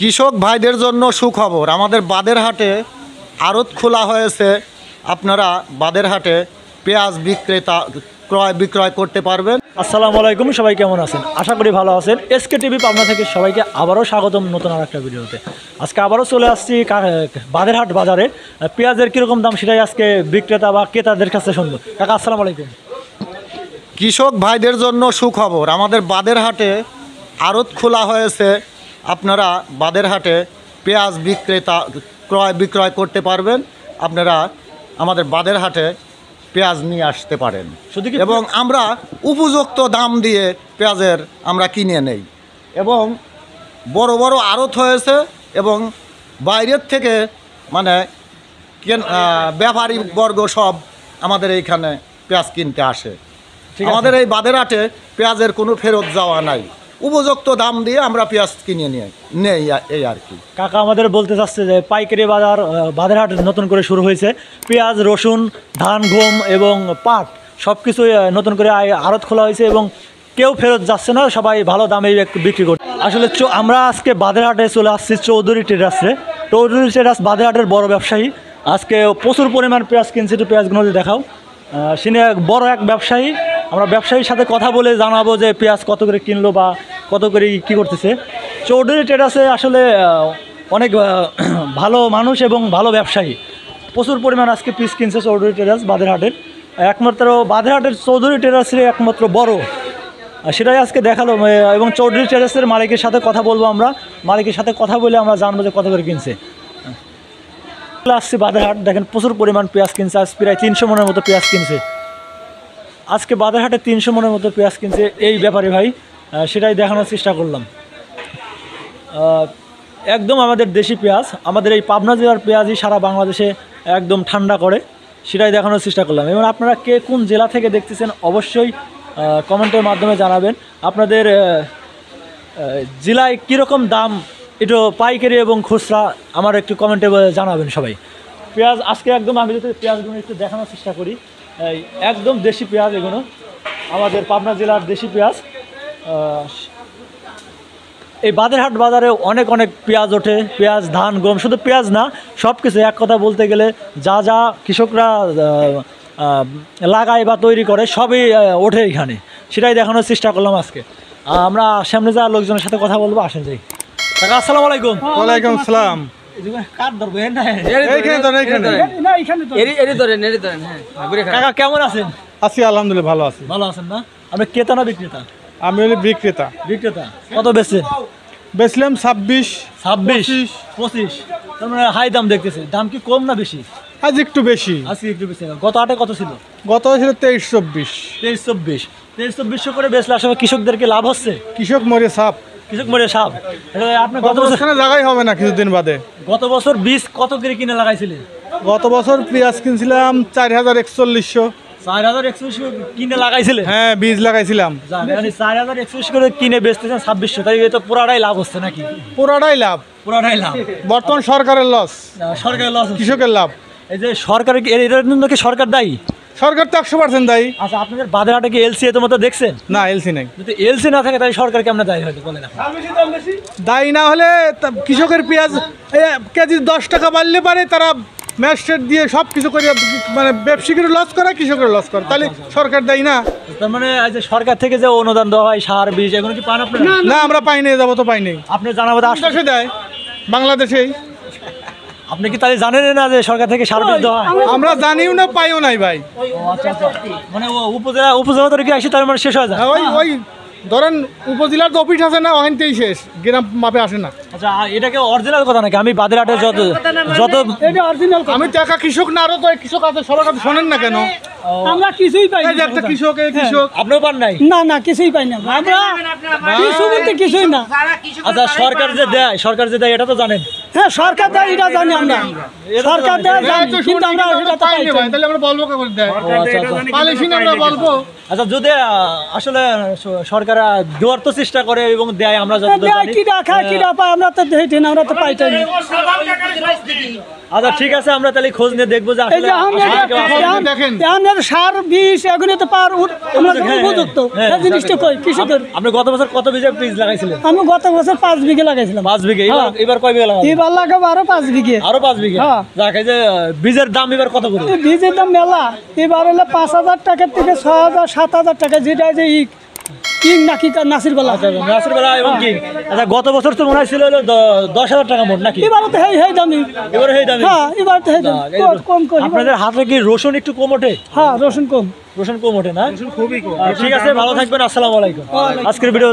কৃষক ভাইদের জন্য সুখবর, আমাদের বাদেরহাটে আড়ত খোলা হয়েছে। আপনারা বাদেরহাটে পেঁয়াজ ক্রয় বিক্রয় করতে পারবেন। আসসালামু আলাইকুম, সবাই কেমন আছেন? আশা করি ভালো আছেন। এসকে টিভি পাবনা থেকে সবাইকে আবারও স্বাগতম নতুন আর একটা ভিডিওতে। আজকে আবারও চলে আসছি বাদেরহাট বাজারে। পেঁয়াজের কীরকম দাম সেটাই আজকে বিক্রেতা বা ক্রেতাদের কাছে শুনবো। কাকা আসসালামু আলাইকুম। কৃষক ভাইদের জন্য সুখবর, আমাদের বাদেরহাটে আড়ত খোলা হয়েছে। আপনারা বাদেরহাটে পেঁয়াজ ক্রয় বিক্রয় করতে পারবেন। আপনারা আমাদের বাদেরহাটে পেঁয়াজ নিয়ে আসতে পারেন শুধু কি এবং আমরা উপযুক্ত দাম দিয়ে পেঁয়াজের আমরা কিনে নেই এবং বড় বড় আড়ত হয়েছে এবং বাইরের থেকে মানে ব্যাপারী বর্গ সব আমাদের এইখানে পেঁয়াজ কিনতে আসে। আমাদের এই বাদেরহাটে পেঁয়াজের কোনো ফেরত যাওয়া নাই, উপযুক্ত দাম দিয়ে আমরা পেঁয়াজ কিনে নেই এই আর কি। কাকা আমাদের বলতে চাচ্ছে যে পাইকারি বাজার বাদেরহাট নতুন করে শুরু হয়েছে। পেঁয়াজ, রসুন, ধান, গম এবং পাট সব কিছুই নতুন করে আড়ত খোলা হয়েছে এবং কেউ ফেরত যাচ্ছে না, সবাই ভালো দামে বিক্রি করছে। আসলে আমরা আজকে বাদেরহাটে চলে আসছি চৌধুরী ট্রেডার্সে। চৌধুরী ট্রেডার্স বাদেরহাটের বড় ব্যবসায়ী। আজকে প্রচুর পরিমাণ পেঁয়াজ কিনছে, একটু পেঁয়াজগুলো দেখাও। সিনে বড় এক ব্যবসায়ী। আমরা ব্যবসায়ীর সাথে কথা বলে জানাবো যে পেঁয়াজ কত করে কিনলো বা কত করে কী করতেছে। চৌধুরী ট্রেডার্সে আসলে অনেক ভালো মানুষ এবং ভালো ব্যবসায়ী। প্রচুর পরিমাণ আজকে পিস কিনছে চৌধুরী ট্রেডার্স বাদেরহাটের। একমাত্র বাদেরহাটের চৌধুরী ট্রেডার্সের একমাত্র বড়, সেটাই আজকে দেখালো। এবং চৌধুরী ট্রেডার্সের মালিকের সাথে কথা বলবো আমরা। মালিকের সাথে কথা বলে আমরা জানবো যে কত করে কিনছে। আসছি বাদেরহাট, দেখেন প্রচুর পরিমাণ পেঁয়াজ কিনছে। আজ প্রায় 300 মনের মতো পেঁয়াজ কিনছে। আজকে বাদেরহাটে 300 মনের মতো পেঁয়াজ কিনছে এই ব্যাপারে ভাই, সেটাই দেখানোর চেষ্টা করলাম। একদম আমাদের দেশি পেঁয়াজ, আমাদের এই পাবনা জেলার পেঁয়াজই সারা বাংলাদেশে একদম ঠান্ডা করে, সেটাই দেখানোর চেষ্টা করলাম। এবং আপনারা কে কোন জেলা থেকে দেখতেছেন অবশ্যই কমেন্টের মাধ্যমে জানাবেন। আপনাদের জেলায় কীরকম দাম একটু পাইকারি এবং খুচরা আমার একটু কমেন্টে জানাবেন সবাই। পেঁয়াজ আজকে একদম আমি যদি পেঁয়াজগুলো একটু দেখানোর চেষ্টা করি, একদম দেশি পেঁয়াজ, এগুলো আমাদের পাবনা জেলার দেশি পেঁয়াজ। এই বাদেরহাট বাজারে অনেক অনেক পেঁয়াজ ওঠে, পেঁয়াজ, ধান, গম, শুধু পেঁয়াজ না সব কিছু। এক কথা বলতে গেলে যা যা কৃষকরা লাগায় বা তৈরি করে সবই ওঠে এখানে, সেটাই দেখানোর চেষ্টা করলাম আজকে। আমরা সামনে যাওয়া লোকজনের সাথে কথা বলবো, আসেন যাই। কাকা আসসালামু আলাইকুম। ওয়ালাইকুম আসসালাম। কাকা কেমন আছেন? আছি আলহামদুলিল্লাহ, ভালো আছি। ভালো আছেন না? আপনি ক্রেতা না বিক্রেতা? আমি হলি বিক্রেতা। বিক্রেতা। কত বেচছেন? বেচলাম 26, 25। তার মানে হাই দাম দেখতেছে। দাম কি কম না বেশি? আজ একটু বেশি। আজকে একটু বেশি। গত হাটে কত ছিল? গত ছিল 23-24। 23-24 করে বেচলে আসলে কৃষকদেরকে লাভ হচ্ছে? কৃষক মরে সাপ। কৃষক মরে সাপ। আপনি গত বছর জায়গায় হবে না কিছুদিন বাদে। গত বছর বীজ কত করে কিনে লাগাইছিলেন? গত বছর পেঁয়াজ কিনছিলাম 4100। 4100 কিনে লাগাইছিলেন? হ্যাঁ, বীজ লাগাইছিলাম। 4100 করে কিনে বেচতেছেন 2600, তাই তো পুরাটাই লাভ হচ্ছে নাকি? পুরাটাই লাভ। পুরাটাই লাভ। বর্তমান সরকারের লস, সরকারের লস, কৃষকের লাভ। এই যে সরকারের কি সরকার দায়ী? সরকার তো 100% দায়ী। আচ্ছা, আপনাদের বাদেরহাটে কি এলসি এত মতো দেখছেন? না, এলসি নাই। যদি এলসি না থাকে তাই সরকার কেমন দায়ী হয়তো বলেন? দায়ী না হলে কৃষকের পেঁয়াজ কেজি 10 টাকা বাড়লে পারে তারা ম্যাজিস্ট্রেট দিয়ে সব কিছু করে, মানে ব্যবসায়ীদের লস করে, কৃষকের লস করে, তাহলে সরকার দায়ী না। তার মানে যে সরকার থেকে যে অনুদান দেওয়া হয়, সার, বীজ, এগুলো কি পান আপনারা? না, আমরা পাই নাই, যাবো তো পাই নাই। আপনি জানাবো তো আশ্বাসে দেয় বাংলাদেশেই। আপনি কি তাহলে জানেন না যে সরকার থেকে সার, বীজ দেওয়া হয়? আমরা জানিও না, পাইও নাই ভাই। আচ্ছা, মানে উপজেলা তরিকে আসে তার মানে শেষ হয়ে যায়? ওই ধরেন উপজেলার তো অফিস আছে না, ওখানতেই শেষ, গ্রাম মাপে আসে না। আচ্ছা, এটাকে অরিজিনাল কথা নাকি? আমি বাদেরহাটে যত আমি তো একা কৃষক না, আরো তো কৃষক আছে, সবার কথা শোনেন না কেন? আমরা কিছুই পাই না। একটা কৃষক, এই কৃষক। আপনিও পান নাই? না, কিছুই পাই না আমরা। কিছু বলতে কিছুই না। আচ্ছা, সরকার যে দেয় এটা তো জানেন? হ্যাঁ সরকার দেয় এটা জানি আমরা সরকার দেয় জানি কিন্তু আমরা এটা তো পাইনি পাইনি ভাই, তাহলে আমরা বলবো কে করে দেয়? আচ্ছা আচ্ছা পালিশি না আমরা বলবো। আচ্ছা যদি আসলে সরকার দেওয়ার তো চেষ্টা করে এবং দেয় আমরা যতদূর দেয় জানি। কিটা খায় কিটা পায় আমরা তো দেখি না আমরা তো পাইটাই না আচ্ছা ঠিক আছে আমরা তাহলে খোঁজ নিয়ে দেখবো যে এই আসলে যে আমরা দেখেন। আমাদের সার বিষ এগুলো তো পার আমরা তো হ্যাঁ, উপযুক্ত হ্যাঁ, এই জিনিসটা কই কৃষকের আপনি গত বছর কত বিঘা বীজ লাগাইছিলেন? আমি গত বছর 5 বিঘে লাগাইছিলাম 5 বিঘা। হ্যাঁ। এবার কয় বিঘা লাগাবেন? এবার লাগাবো আরো 5 বিঘে আরো 5 বিঘা। হ্যাঁ। যাক এই যে বীজের দাম এবার কত করে? এই বীজের দাম মেলা এবার হলো 5,000 টাকা থেকে 6,000 7,000 টাকা যেটা যে কিং নাকি নাসির গলা আচ্ছা নাসির বেলা এবং কি আচ্ছা গত বছর তো মনে হয়েছিল হলো 10,000 টাকা মোট নাকি? এবার তো হেই দামি এবারে এই দামে হ্যাঁ এবার তো হেই দামি যাক, এই যে কম কম আপনাদের হাতে কি রসুন একটু কম ওঠে? হ্যাঁ রসুন কম রসুন কম ওঠে না? খুবই কম। ঠিক আছে ভালো থাকবেন, আসসালামু আলাইকুম। আজকের ভিডিও